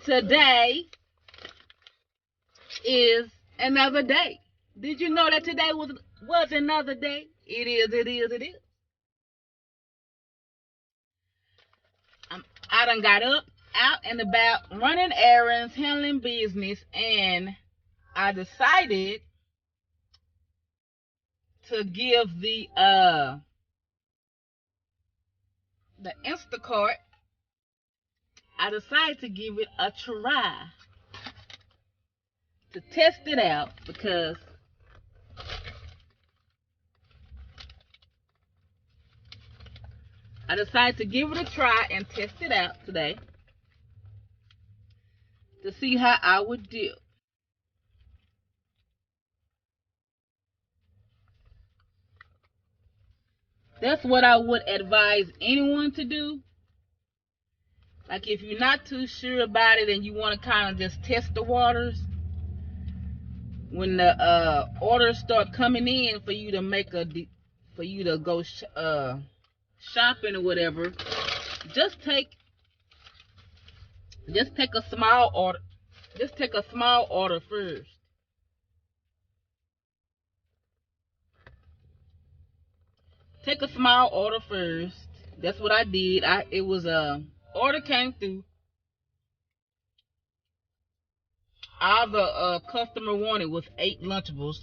Today is another day. Did you know that today was another day? It is. I done got up, out and about, running errands, handling business, and I decided to give the Instacart. I decided to give it a try to test it out because I decided to give it a try and test it out today to see how I would do. That's what I would advise anyone to do. Like if you're not too sure about it and you want to kind of just test the waters, when the orders start coming in for you to go shopping or whatever, just take a small order. Just take a small order first. Take a small order first. That's what I did. It was order came through. All the customer wanted was 8 Lunchables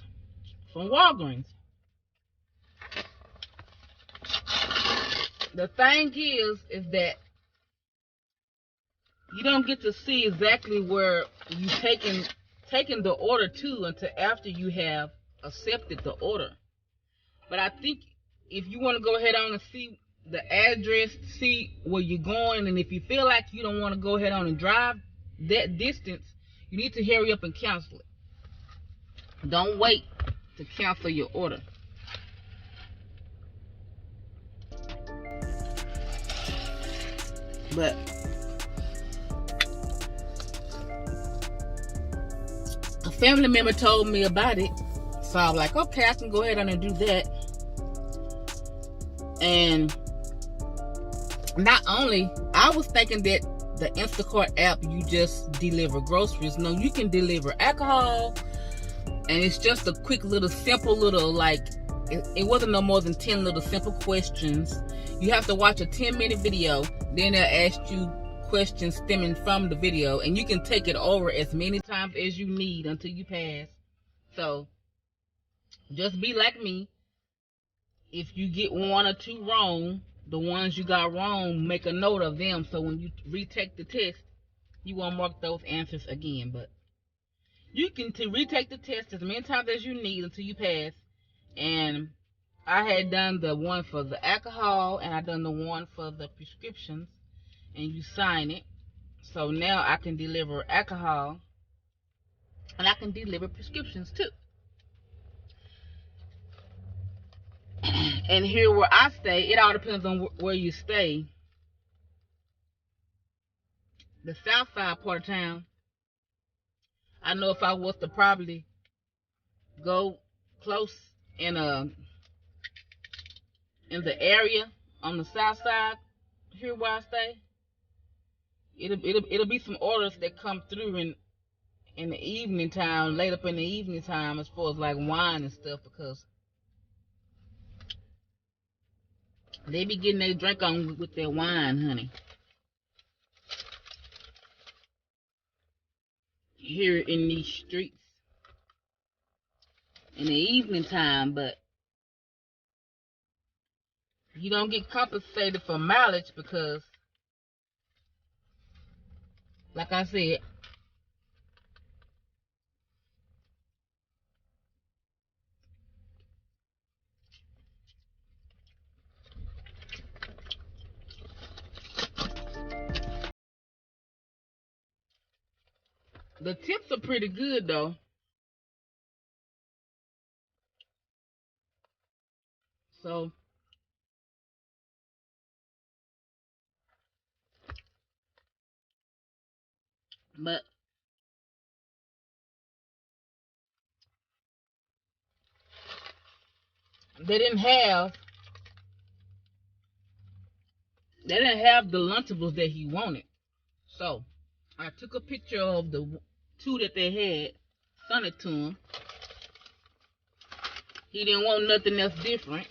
from Walgreens. The thing is that you don't get to see exactly where you taking the order to until after you have accepted the order. But I think if you want to go ahead on and see the address, see where you're going, and if you feel like you don't want to go ahead on and drive that distance, you need to hurry up and cancel it. Don't wait to cancel your order. But a family member told me about it, so I was like, okay, I can go ahead on and do that. And not only, I was thinking that the Instacart app, you just deliver groceries. No, you can deliver alcohol, and it's just a quick little simple little, like, it wasn't no more than 10 little simple questions. You have to watch a 10-minute video, then they'll ask you questions stemming from the video, and you can take it over as many times as you need until you pass. So just be like me. If you get 1 or 2 wrong, the ones you got wrong, make a note of them, so when you retake the test, you won't mark those answers again. But you can retake the test as many times as you need until you pass. And I had done the one for the alcohol, and I done the one for the prescriptions, and you sign it. So now I can deliver alcohol, and I can deliver prescriptions too. And here where I stay, it all depends on where you stay. The south side part of town, I know if I was to probably go close in the area on the south side, here where I stay, it'll be some orders that come through in the evening time, late up in the evening time, as far as like wine and stuff, because they be getting their drink on with their wine, honey. Here in these streets in the evening time, but you don't get compensated for mileage because, like I said, the tips are pretty good though. So but they didn't have the Lunchables that he wanted. So I took a picture of the two that they had, sent it to him. He didn't want nothing else different.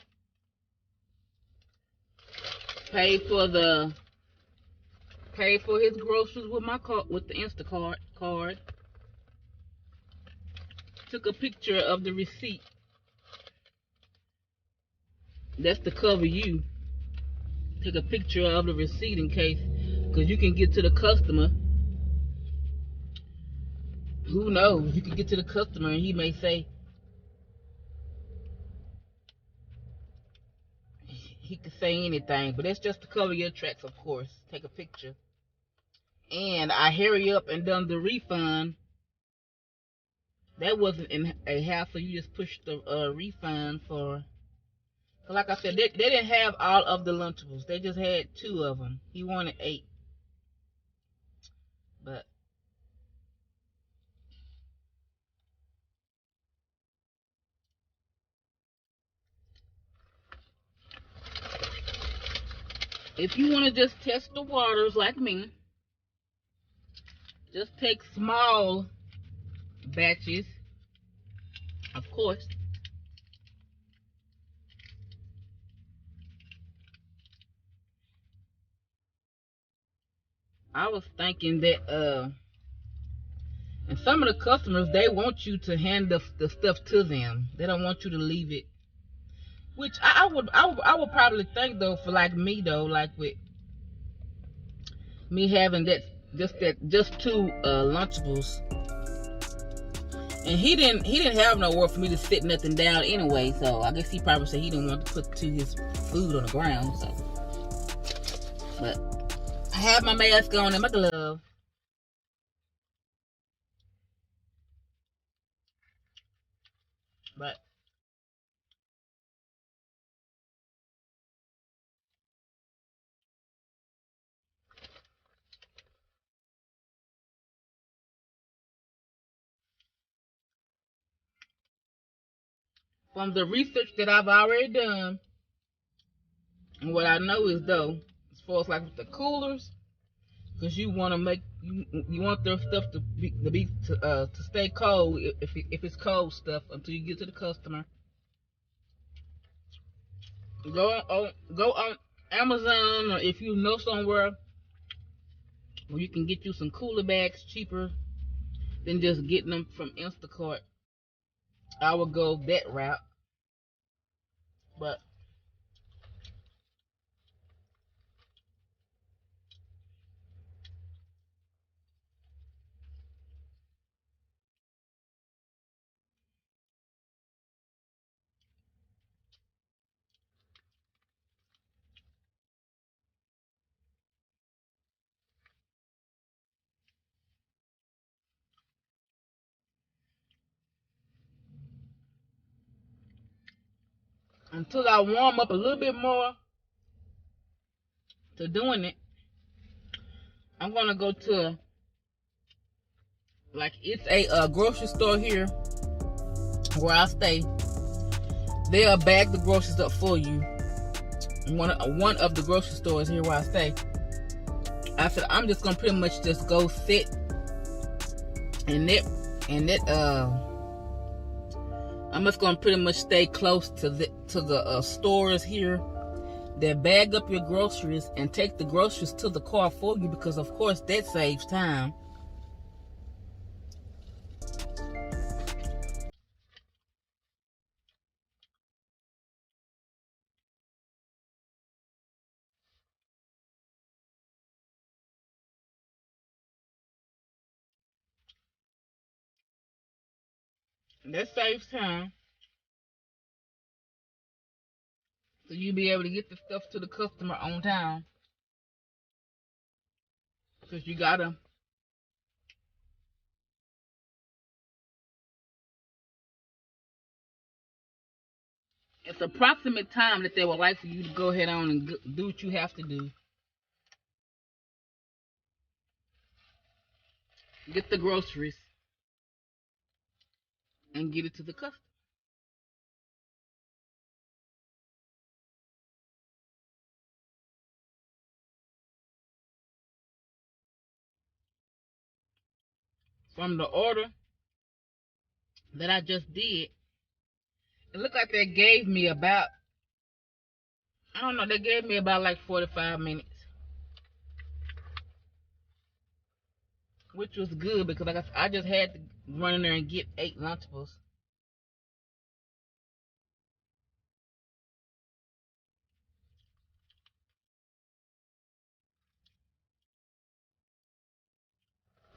Paid for his groceries with my card, with the Instacart card. Took a picture of the receipt. That's to cover you. Take a picture of the receipt in case, because you can get to the customer. Who knows? You can get to the customer and he may say, he could say anything, but that's just to cover your tracks, of course. Take a picture. And I hurry up and done the refund. That wasn't a hassle. You just push the refund for. Like I said, they didn't have all of the Lunchables. They just had 2 of them. He wanted 8. But if you want to just test the waters like me, just take small batches, of course. I was thinking that and some of the customers, they want you to hand the stuff to them. They don't want you to leave it. Which I would probably think though, for like me though, like with me having just 2 Lunchables, and he didn't have nowhere for me to sit nothing down anyway. So I guess he probably said he didn't want to put his food on the ground. So, but I have my mask on and my glove. But from the research that I've already done, and what I know is though, as far as like with the coolers, because you want to make you want their stuff to stay cold if it's cold stuff until you get to the customer. Go on Amazon, or if you know somewhere where you can get you some cooler bags cheaper than just getting them from Instacart. I would go that route. But until I warm up a little bit more to doing it, I'm gonna go to, like, it's a grocery store here where I stay. They'll bag the groceries up for you. One of the grocery stores here where I stay. I said I'm just gonna pretty much just go sit and I'm just gonna pretty much stay close to the stores here that bag up your groceries and take the groceries to the car for you, because of course that saves time. That saves time, so you'll be able to get the stuff to the customer on time. Because you gotta, it's approximate time that they would like for you to go ahead on and do what you have to do. Get the groceries and get it to the customer. from the order that I just did. It looked like they gave me about, I don't know, they gave me about like 45 minutes. Which was good because like I just had to run in there and get 8 Lunchables.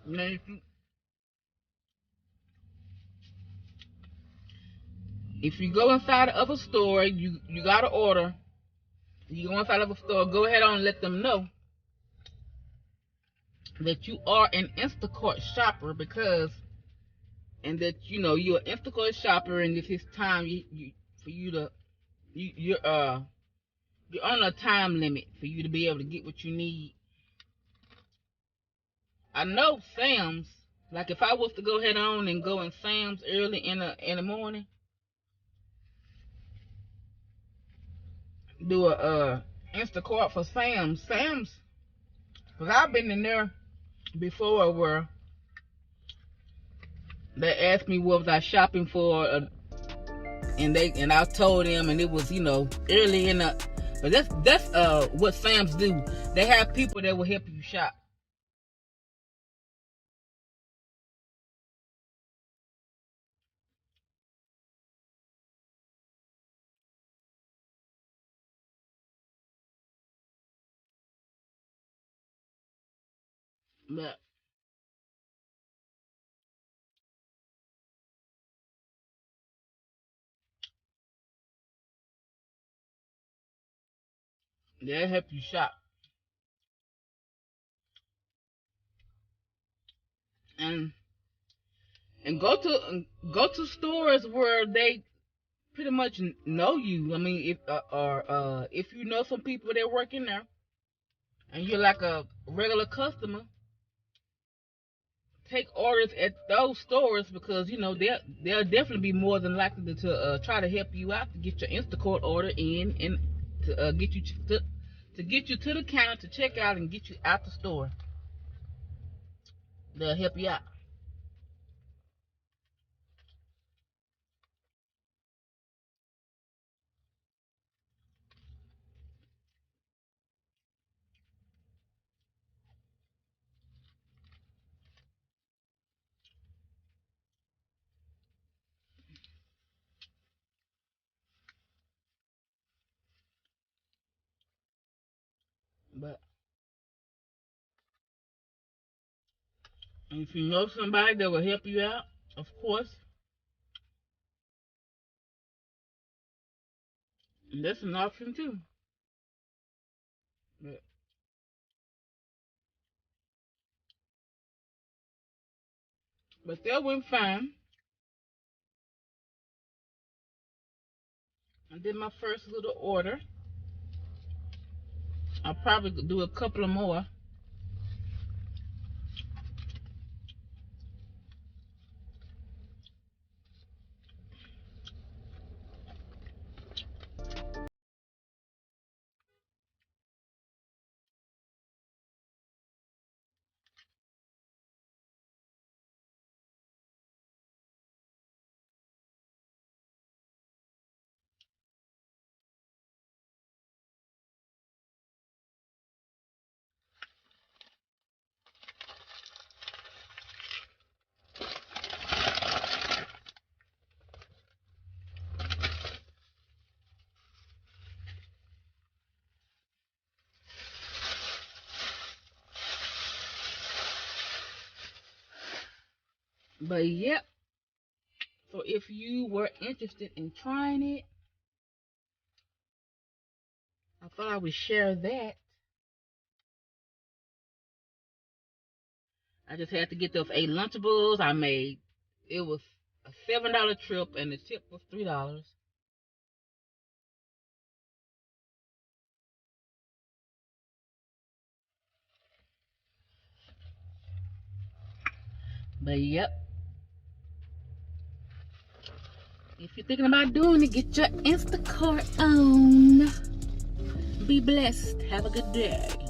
You know, if you go inside of a store, you gotta order. You go inside of a store, go ahead on and let them know that you are an Instacart shopper because, and that you're an Instacart shopper, and this is time for you to you're on a time limit for you to be able to get what you need. I know Sam's, like if I was to go ahead on and go in Sam's early in the morning, do a Instacart for Sam's, because I've been in there before where they asked me what was I shopping for, and I told them, and it was early in the. But that's what Sam's do. They have people that will help you shop. But they'll help you shop. And go to stores where they pretty much know you. I mean, if you know some people that work in there, and you're like a regular customer, take orders at those stores because they'll definitely be more than likely to try to help you out to get your Instacart order in and to get you to the counter to check out and get you out the store. They'll help you out. But if you know somebody that will help you out, of course, that's an option too. But, that went fine. I did my first little order. I'll probably do a couple of more. But yep. So if you were interested in trying it, I thought I would share that. I just had to get those 8 Lunchables. It was a $7 trip and the tip was $3. But yep. If you're thinking about doing it, get your Instacart on. Be blessed. Have a good day.